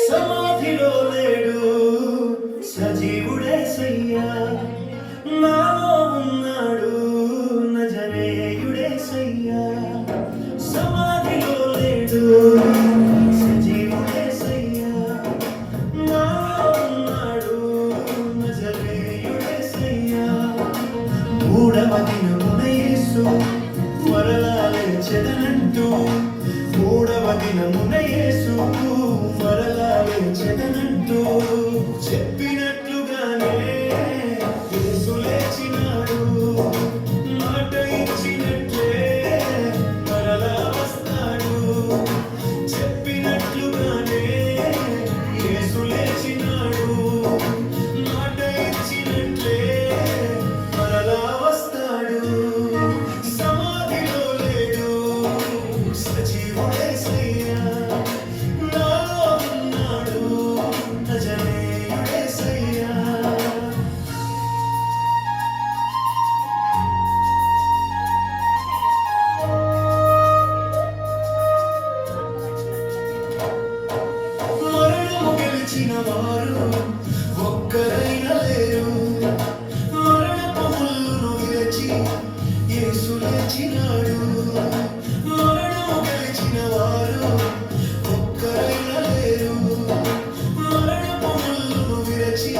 సమాధిలో లేడు సజీవుడేసయ్యా, నాలో ఉన్నాడు నజరేయుడేసయ్యా. సమాధిలో లేడు సజీవుడేసయ్యా, నాలో ఉన్నాడు నజరేయుడేసయ్యా. మూడవ దినమున యేసు మరలా లేచెదనంటూ, మూడవ దినమున యేసు మరలా లేచెదనంటూ చెప్పినట్లుగానే యేసు లేచినాడు. మాట ఇచ్చినట్లే మరలా వస్తాడు. చెప్పినట్లుగానే యేసు లేచినాడు. మాట ఇచ్చినట్లే మరలా వస్తాడు. సమాధిలో లేడు సజీవుడేసయ్యా, నాలో ఉన్నాడు నజరేయుడేసయ్యా. మరణము గెలిచిన వారు ఒక్కరైనా లేరు. మరణపు ముళ్ళును విరచి యేసు లేచినాడు. మరణము గెలిచిన వారు ఒక్కరైనా లేరు. మరణపు ముళ్ళును విరచి